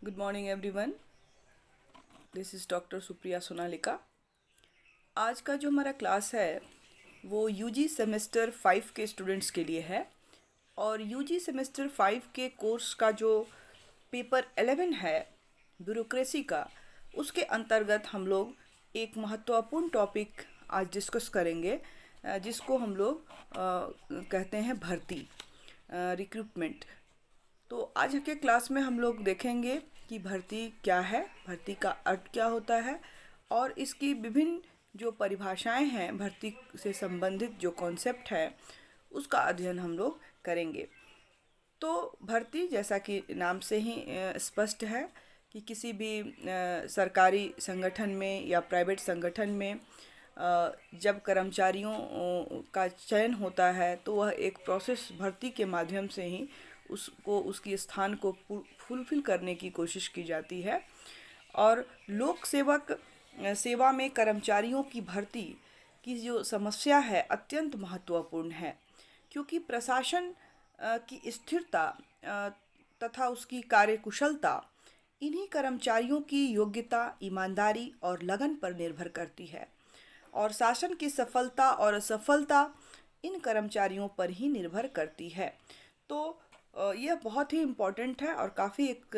Good morning everyone. This is doctor Supriya Sonalika. आज का जो हमारा क्लास है वो यूजी सेमेस्टर 5 के स्टूडेंट्स के लिए है। और यूजी सेमेस्टर 5 के कोर्स का जो पेपर 11 है ब्यूरोक्रेसी का, उसके अंतर्गत हम लोग एक महत्वपूर्ण टॉपिक आज डिस्कस करेंगे, जिसको हम लोग कहते हैं भर्ती, रिक्रूटमेंट। तो आज के क्लास में हम लोग देखेंगे कि भर्ती क्या है, भर्ती का अर्थ क्या होता है, और इसकी विभिन्न जो परिभाषाएं हैं, भर्ती से संबंधित जो कॉन्सेप्ट है उसका अध्ययन हम लोग करेंगे। तो भर्ती, जैसा कि नाम से ही स्पष्ट है कि किसी भी सरकारी संगठन में या प्राइवेट संगठन में जब कर्मचारियों का चयन होता है तो वह एक प्रोसेस भर्ती के माध्यम से ही उसको उसकी स्थान को फुलफिल करने की कोशिश की जाती है। और लोक सेवक सेवा में कर्मचारियों की भर्ती की जो समस्या है अत्यंत महत्वपूर्ण है, क्योंकि प्रशासन की स्थिरता तथा उसकी कार्यकुशलता इन्हीं कर्मचारियों की योग्यता, ईमानदारी और लगन पर निर्भर करती है। और शासन की सफलता और असफलता इन कर्मचारियों पर ही निर्भर करती है। तो यह बहुत ही इम्पोर्टेंट है और काफ़ी एक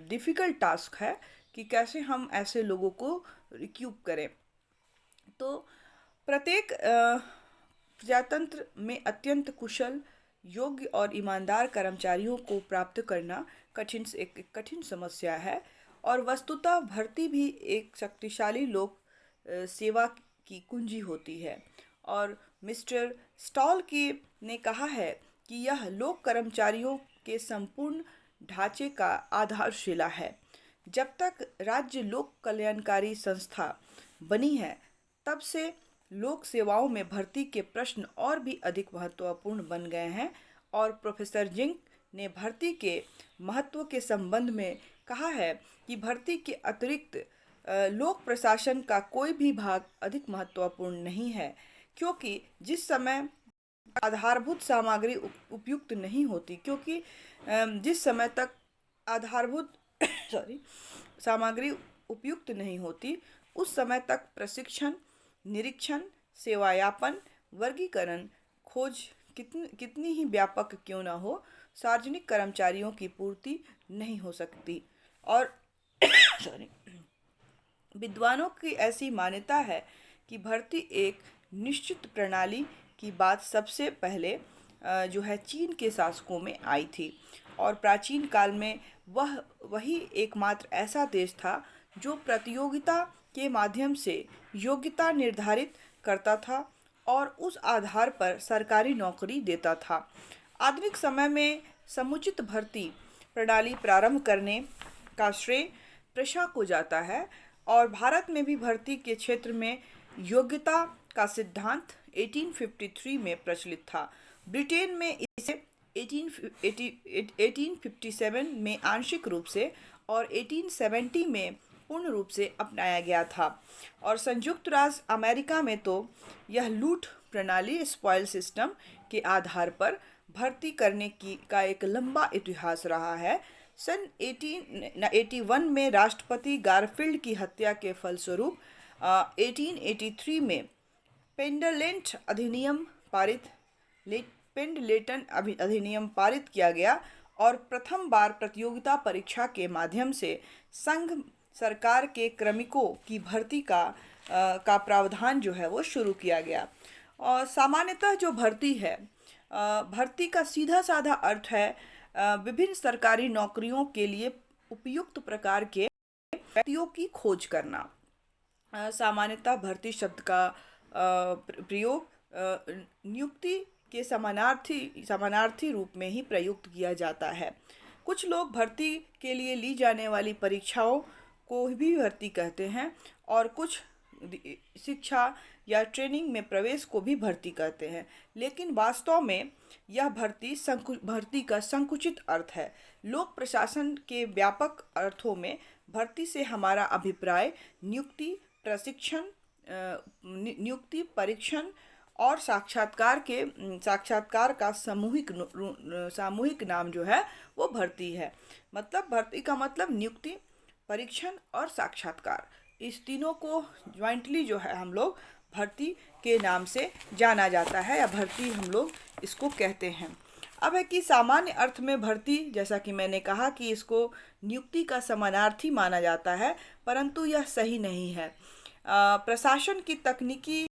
डिफ़िकल्ट टास्क है कि कैसे हम ऐसे लोगों को रिक्रूट करें। तो प्रत्येक प्रजातंत्र में अत्यंत कुशल, योग्य और ईमानदार कर्मचारियों को प्राप्त करना एक कठिन समस्या है। और वस्तुतः भर्ती भी एक शक्तिशाली लोक सेवा की कुंजी होती है। और मिस्टर स्टॉल की ने कहा है कि यह लोक कर्मचारियों के संपूर्ण ढांचे का आधारशिला है। जब तक राज्य लोक कल्याणकारी संस्था बनी है, तब से लोक सेवाओं में भर्ती के प्रश्न और भी अधिक महत्वपूर्ण बन गए हैं। और प्रोफेसर जिंक ने भर्ती के महत्व के संबंध में कहा है कि भर्ती के अतिरिक्त लोक प्रशासन का कोई भी भाग अधिक महत्वपूर्ण नहीं है, क्योंकि जिस समय आधारभूत सामग्री उपयुक्त नहीं होती, क्योंकि जिस समय तक आधारभूत सॉरी सामग्री उपयुक्त नहीं होती, उस समय तक प्रशिक्षण, निरीक्षण, सेवायापन, वर्गीकरण, खोज कितनी ही व्यापक क्यों ना हो, सार्वजनिक कर्मचारियों की पूर्ति नहीं हो सकती। और सॉरी विद्वानों की ऐसी मान्यता है कि भर्ती एक निश्चित प्रणाली की बात सबसे पहले जो है चीन के शासकों में आई थी। और प्राचीन काल में वही एकमात्र ऐसा देश था जो प्रतियोगिता के माध्यम से योग्यता निर्धारित करता था और उस आधार पर सरकारी नौकरी देता था। आधुनिक समय में समुचित भर्ती प्रणाली प्रारंभ करने का श्रेय प्रशा को जाता है। और भारत में भी भर्ती के क्षेत्र में योग्यता का सिद्धांत 1853 में प्रचलित था। ब्रिटेन में इसे 1857 में आंशिक रूप से और 1870 में पूर्ण रूप से अपनाया गया था। और संयुक्त राज्य अमेरिका में तो यह लूट प्रणाली, स्पॉइल सिस्टम के आधार पर भर्ती करने की का एक लंबा इतिहास रहा है। सन 1881 में राष्ट्रपति गारफील्ड की हत्या के फलस्वरूप 1883 में पेंडलेटन अधिनियम पारित किया गया और प्रथम बार प्रतियोगिता परीक्षा के माध्यम से संघ सरकार के क्रमिकों की भर्ती का प्रावधान जो है वो शुरू किया गया। और सामान्यतः जो भर्ती है, भर्ती का सीधा साधा अर्थ है विभिन्न सरकारी नौकरियों के लिए उपयुक्त प्रकार के व्यक्तियों की खोज करना। सामान्यतः भर्ती शब्द का प्रयोग नियुक्ति के समानार्थी रूप में ही प्रयुक्त किया जाता है। कुछ लोग भर्ती के लिए ली जाने वाली परीक्षाओं को भी भर्ती कहते हैं, और कुछ शिक्षा या ट्रेनिंग में प्रवेश को भी भर्ती कहते हैं। लेकिन वास्तव में यह भर्ती का संकुचित अर्थ है। लोक प्रशासन के व्यापक अर्थों में भर्ती से हमारा अभिप्राय नियुक्ति, प्रशिक्षण, नियुक्ति, परीक्षण और साक्षात्कार का सामूहिक नाम जो है वो भर्ती है। मतलब भर्ती का मतलब नियुक्ति, परीक्षण और साक्षात्कार, इस तीनों को ज्वाइंटली जो है हम लोग भर्ती के नाम से जाना जाता है, या भर्ती हम लोग इसको कहते हैं। अब है कि सामान्य अर्थ में भर्ती, जैसा कि मैंने कहा कि इसको नियुक्ति का समानार्थी माना जाता है, परंतु यह सही नहीं है। प्रशासन की तकनीकी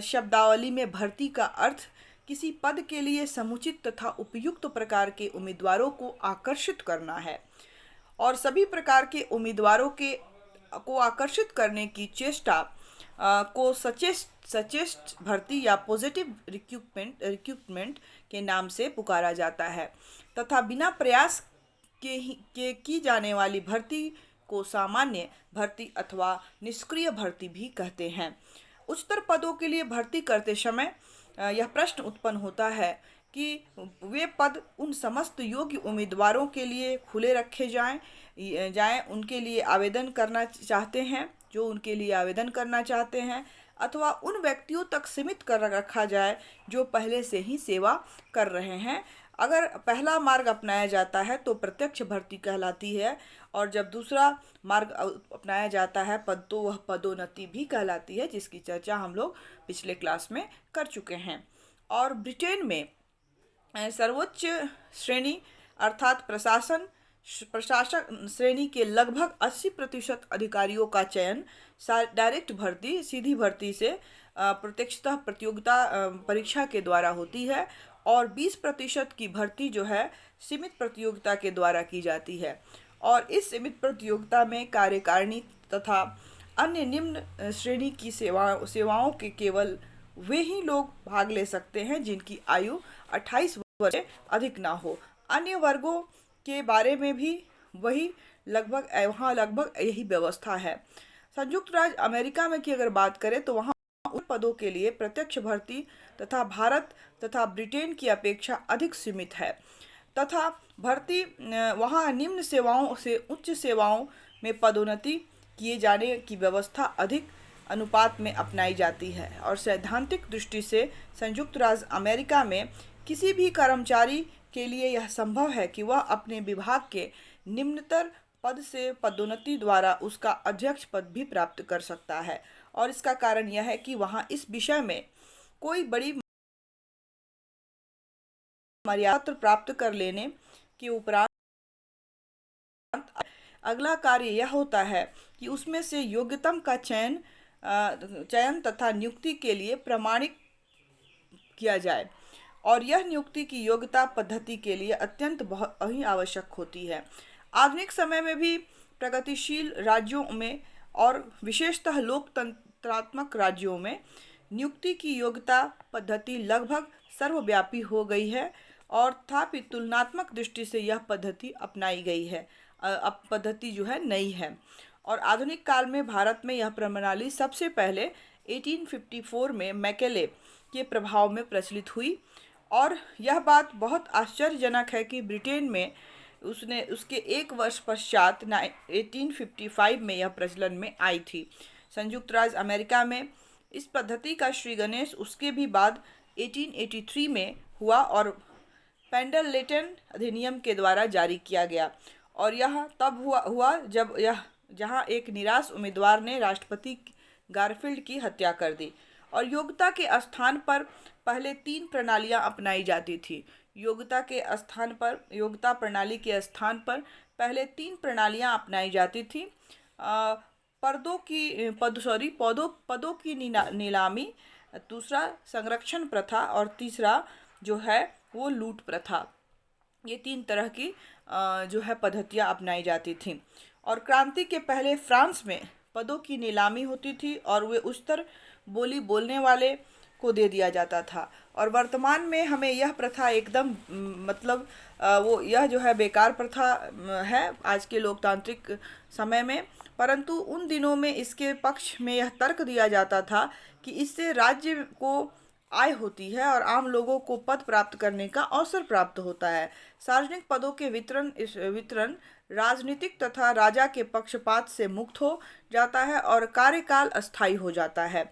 शब्दावली में भर्ती का अर्थ किसी पद के लिए समुचित तथा उपयुक्त प्रकार के उम्मीदवारों को आकर्षित करना है, और सभी प्रकार के उम्मीदवारों को आकर्षित करने की चेष्टा को सचेष्ट भर्ती या पॉजिटिव रिक्रूटमेंट के नाम से पुकारा जाता है, तथा बिना प्रयास के की जाने वाली भर्ती को सामान्य भर्ती अथवा निष्क्रिय भर्ती भी कहते हैं। उच्चतर पदों के लिए भर्ती करते समय यह प्रश्न उत्पन्न होता है कि वे पद उन समस्त योग्य उम्मीदवारों के लिए खुले रखे जाएं उनके लिए आवेदन करना चाहते हैं जो उनके लिए आवेदन करना चाहते हैं, अथवा उन व्यक्तियों तक सीमित कर रखा जाए जो पहले से ही सेवा कर रहे हैं। अगर पहला मार्ग अपनाया जाता है तो प्रत्यक्ष भर्ती कहलाती है, और जब दूसरा मार्ग अपनाया जाता है तो वह पदोन्नति भी कहलाती है, जिसकी चर्चा हम लोग पिछले क्लास में कर चुके हैं। और ब्रिटेन में सर्वोच्च श्रेणी अर्थात प्रशासक श्रेणी के लगभग 80% अधिकारियों का चयन डायरेक्ट भर्ती, सीधी भर्ती से प्रत्यक्षतः प्रतियोगिता परीक्षा के द्वारा होती है, और 20% की भर्ती जो है सीमित प्रतियोगिता के द्वारा की जाती है। और इस सीमित प्रतियोगिता में कार्यकारिणी तथा अन्य निम्न श्रेणी की सेवाओं के केवल वे ही लोग भाग ले सकते हैं जिनकी आयु 28 वर्ष से अधिक ना हो। अन्य वर्गों के बारे में भी वहाँ लगभग यही व्यवस्था है। संयुक्त राज्य अमेरिका में की अगर बात करें तो वहाँ उन पदों के लिए प्रत्यक्ष भर्ती तथा भारत तथा ब्रिटेन की अपेक्षा अधिक सीमित है, तथा भर्ती वहाँ निम्न सेवाओं से उच्च सेवाओं में पदोन्नति किए जाने की व्यवस्था अधिक अनुपात में अपनाई जाती है। और सैद्धांतिक दृष्टि से संयुक्त राज्य अमेरिका में किसी भी कर्मचारी के लिए यह संभव है कि वह अपने विभाग के निम्नतर पद से पदोन्नति द्वारा उसका अध्यक्ष पद भी प्राप्त कर सकता है, और इसका कारण यह है कि वहाँ इस विषय में कोई बड़ी मर्यादा प्राप्त कर लेने के उपरांत अगला कार्य यह होता है कि उसमें से योग्यतम का चयन तथा नियुक्ति के लिए प्रमाणित किया जाए, और यह नियुक्ति की योग्यता पद्धति के लिए अत्यंत बहुत ही आवश्यक होती है। आधुनिक समय में भी प्रगतिशील राज्यों में और विशेषतः लोकतंत्रात्मक राज्यों में नियुक्ति की योग्यता पद्धति लगभग सर्वव्यापी हो गई है, और तथापि तुलनात्मक दृष्टि से यह पद्धति अपनाई गई है। अब पद्धति जो है नई है, और आधुनिक काल में भारत में यह प्रणाली सबसे पहले 1854 में मैकेले के प्रभाव में प्रचलित हुई। और यह बात बहुत आश्चर्यजनक है कि ब्रिटेन में उसके एक वर्ष पश्चात 1855 में यह प्रचलन में आई थी। संयुक्त राज्य अमेरिका में इस पद्धति का श्री गणेश उसके भी बाद 1883 में हुआ और पेंडललेटन अधिनियम के द्वारा जारी किया गया, और यह तब हुआ जब जहां एक निराश उम्मीदवार ने राष्ट्रपति गारफील्ड की हत्या कर दी, और योग्यता के स्थान पर पहले 3 प्रणालियां अपनाई जाती थी। योग्यता प्रणाली के स्थान पर पहले 3 प्रणालियां अपनाई जाती थी। पदों की नीलामी, दूसरा संरक्षण प्रथा, और तीसरा जो है वो लूट प्रथा। ये 3 तरह की जो है पद्धतियाँ अपनाई जाती थी। और क्रांति के पहले फ्रांस में पदों की नीलामी होती थी और वे उच्चतर बोली बोलने वाले को दे दिया जाता था। और वर्तमान में हमें यह प्रथा एकदम यह जो है बेकार प्रथा है आज के लोकतांत्रिक समय में, परंतु उन दिनों में इसके पक्ष में यह तर्क दिया जाता था कि इससे राज्य को आय होती है और आम लोगों को पद प्राप्त करने का अवसर प्राप्त होता है। सार्वजनिक पदों के वितरण राजनीतिक तथा राजा के पक्षपात से मुक्त हो जाता है और कार्यकाल अस्थायी हो जाता है।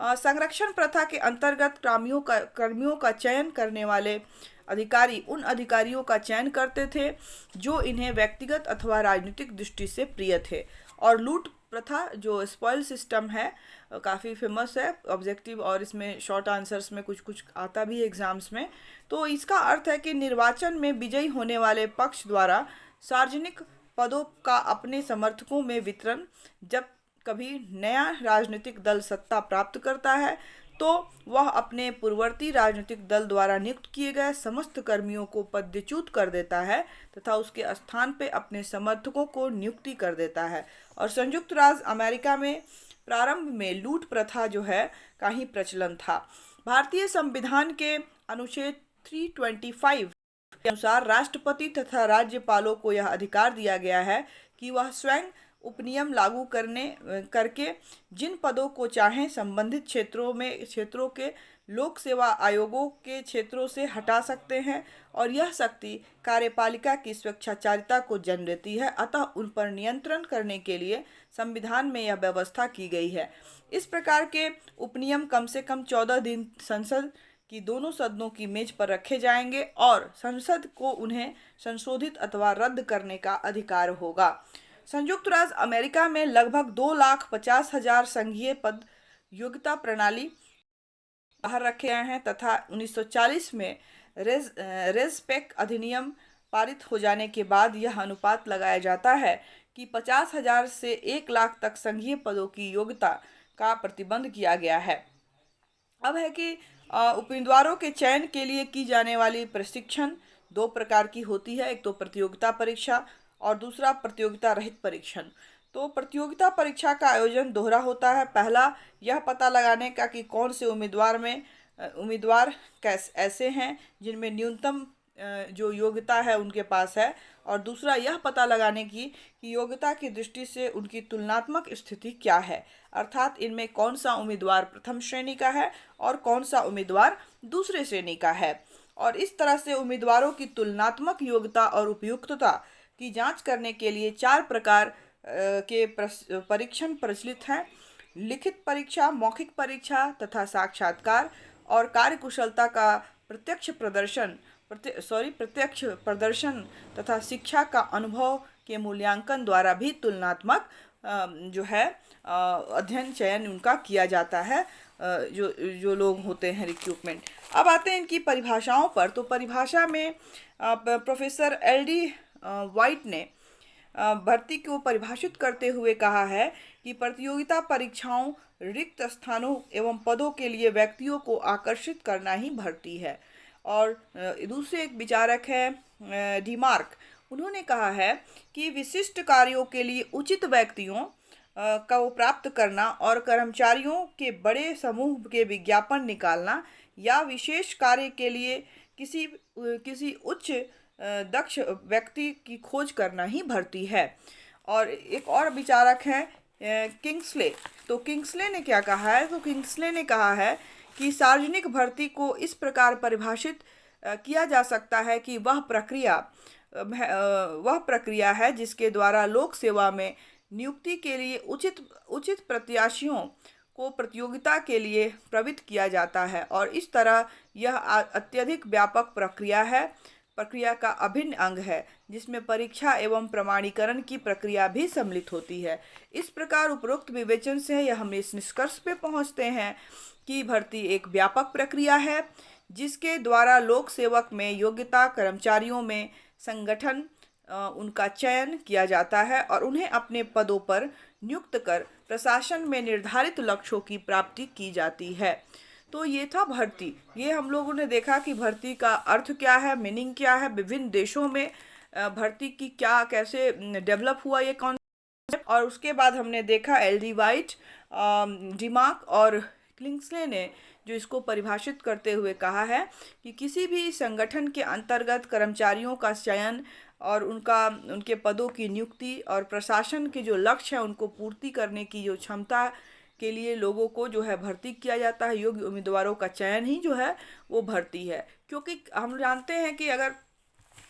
संरक्षण प्रथा के अंतर्गत कर्मियों का चयन करने वाले अधिकारी उन अधिकारियों का चयन करते थे जो इन्हें व्यक्तिगत अथवा राजनीतिक दृष्टि से प्रिय थे। और लूट प्रथा जो स्पॉइल सिस्टम है काफ़ी फेमस है ऑब्जेक्टिव, और इसमें शॉर्ट आंसर्स में कुछ कुछ आता भी है एग्जाम्स में। तो इसका अर्थ है कि निर्वाचन में विजयी होने वाले पक्ष द्वारा सार्वजनिक पदों का अपने समर्थकों में वितरण। जब कभी नया राजनीतिक दल सत्ता प्राप्त करता है तो वह अपने पूर्ववर्ती राजनीतिक दल द्वारा नियुक्त किए गए समस्त कर्मियों को पदच्युत कर देता है तथा उसके स्थान पे अपने समर्थकों को नियुक्ति कर देता है। और संयुक्त राज्य अमेरिका में प्रारंभ में लूट प्रथा जो है का ही प्रचलन था। भारतीय संविधान के अनुच्छेद 325 के अनुसार राष्ट्रपति तथा राज्यपालों को यह अधिकार दिया गया है कि वह स्वयं उपनियम लागू करके जिन पदों को चाहें संबंधित क्षेत्रों के लोक सेवा आयोगों के क्षेत्रों से हटा सकते हैं, और यह शक्ति कार्यपालिका की स्वेच्छाचारिता को जन्म देती है। अतः उन पर नियंत्रण करने के लिए संविधान में यह व्यवस्था की गई है। इस प्रकार के उपनियम कम से कम 14 दिन संसद की दोनों सदनों की मेज पर रखे जाएंगे और संसद को उन्हें संशोधित अथवा रद्द करने का अधिकार होगा। संयुक्त राज्य अमेरिका में लगभग 2,50,000 संघीय पद योग्यता प्रणाली बाहर रखे गए हैं तथा 1940 में रेज़पेक अधिनियम पारित हो जाने के बाद यह अनुपात लगाया जाता है कि 50,000 से 1 लाख तक संघीय पदों की योग्यता का प्रतिबंध किया गया है। अब है कि उम्मीदवारों के चयन के लिए की जाने वाली प्रशिक्षण 2 प्रकार की होती है, एक तो प्रतियोगिता परीक्षा और दूसरा प्रतियोगिता रहित परीक्षण। तो प्रतियोगिता परीक्षा का आयोजन दोहरा होता है। पहला यह पता लगाने का कि कौन से उम्मीदवार ऐसे हैं जिनमें न्यूनतम जो योग्यता है उनके पास है, और दूसरा यह पता लगाने की कि योग्यता की दृष्टि से उनकी तुलनात्मक स्थिति क्या है, अर्थात इनमें कौन सा उम्मीदवार प्रथम श्रेणी का है और कौन सा उम्मीदवार दूसरे श्रेणी का है। और इस तरह से उम्मीदवारों की तुलनात्मक योग्यता और उपयुक्तता की जांच करने के लिए 4 प्रकार के परीक्षण प्रचलित हैं: लिखित परीक्षा, मौखिक परीक्षा तथा साक्षात्कार। और कार्यकुशलता का प्रत्यक्ष प्रदर्शन तथा शिक्षा का अनुभव के मूल्यांकन द्वारा भी तुलनात्मक जो है अध्ययन चयन उनका किया जाता है, जो लोग होते हैं रिक्रूटमेंट। अब आते हैं इनकी परिभाषाओं पर। तो परिभाषा में प्रोफेसर LD वाइट ने भर्ती को परिभाषित करते हुए कहा है कि प्रतियोगिता परीक्षाओं, रिक्त स्थानों एवं पदों के लिए व्यक्तियों को आकर्षित करना ही भर्ती है। और दूसरे एक विचारक है डिमार्क, उन्होंने कहा है कि विशिष्ट कार्यों के लिए उचित व्यक्तियों को प्राप्त करना और कर्मचारियों के बड़े समूह के विज्ञापन निकालना या विशेष कार्य के लिए किसी उच्च दक्ष व्यक्ति की खोज करना ही भर्ती है। और एक और विचारक हैं किंग्सले। तो किंग्सले ने क्या कहा है? तो किंग्सले ने कहा है कि सार्वजनिक भर्ती को इस प्रकार परिभाषित किया जा सकता है कि वह प्रक्रिया है जिसके द्वारा लोक सेवा में नियुक्ति के लिए उचित प्रत्याशियों को प्रतियोगिता के लिए प्रवृत्त किया जाता है, और इस तरह यह अत्यधिक व्यापक प्रक्रिया का अभिन्न अंग है जिसमें परीक्षा एवं प्रमाणीकरण की प्रक्रिया भी सम्मिलित होती है। इस प्रकार उपरोक्त विवेचन से हम इस निष्कर्ष पे पहुंचते हैं कि भर्ती एक व्यापक प्रक्रिया है जिसके द्वारा लोक सेवक में योग्यता कर्मचारियों में संगठन उनका चयन किया जाता है और उन्हें अपने पदों पर नियुक्त कर प्रशासन में निर्धारित लक्ष्यों की प्राप्ति की जाती है। तो ये था भर्ती। ये हम लोगों ने देखा कि भर्ती का अर्थ क्या है, मीनिंग क्या है, विभिन्न देशों में भर्ती की कैसे डेवलप हुआ ये कॉन्सेप्ट, और उसके बाद हमने देखा LD वाइट, डिमार्क और किंग्सले ने जो इसको परिभाषित करते हुए कहा है कि किसी भी संगठन के अंतर्गत कर्मचारियों का चयन और उनके पदों की नियुक्ति और प्रशासन के जो लक्ष्य है उनको पूर्ति करने की जो क्षमता के लिए लोगों को जो है भर्ती किया जाता है। योग्य उम्मीदवारों का चयन ही जो है वो भर्ती है, क्योंकि हम जानते हैं कि अगर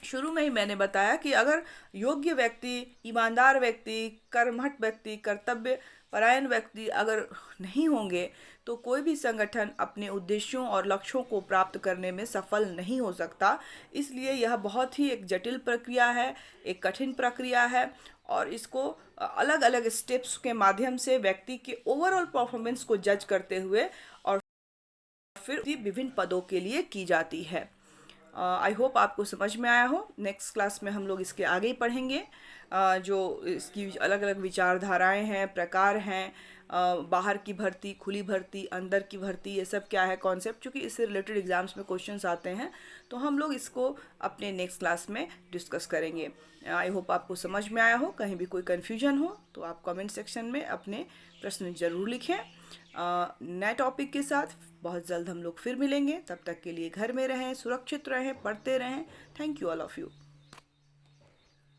शुरू में ही मैंने बताया कि अगर योग्य व्यक्ति, ईमानदार व्यक्ति, कर्मठ व्यक्ति, कर्तव्य परायण व्यक्ति अगर नहीं होंगे तो कोई भी संगठन अपने उद्देश्यों और लक्ष्यों को प्राप्त करने में सफल नहीं हो सकता। इसलिए यह बहुत ही एक जटिल प्रक्रिया है, एक कठिन प्रक्रिया है, और इसको अलग अलग स्टेप्स के माध्यम से व्यक्ति के ओवरऑल परफॉर्मेंस को जज करते हुए और फिर विभिन्न पदों के लिए की जाती है। आई होप आपको समझ में आया हो। नेक्स्ट क्लास में हम लोग इसके आगे ही पढ़ेंगे, जो इसकी अलग अलग विचारधाराएं हैं, प्रकार हैं, बाहर की भर्ती, खुली भर्ती, अंदर की भर्ती, ये सब क्या है कॉन्सेप्ट, क्योंकि इससे रिलेटेड एग्जाम्स में क्वेश्चंस आते हैं, तो हम लोग इसको अपने नेक्स्ट क्लास में डिस्कस करेंगे। आई होप आपको समझ में आया हो। कहीं भी कोई कन्फ्यूजन हो तो आप कमेंट सेक्शन में अपने प्रश्न ज़रूर लिखें। नए टॉपिक के साथ बहुत जल्द हम लोग फिर मिलेंगे। तब तक के लिए घर में रहें, सुरक्षित रहें, पढ़ते रहें। Thank you all of you.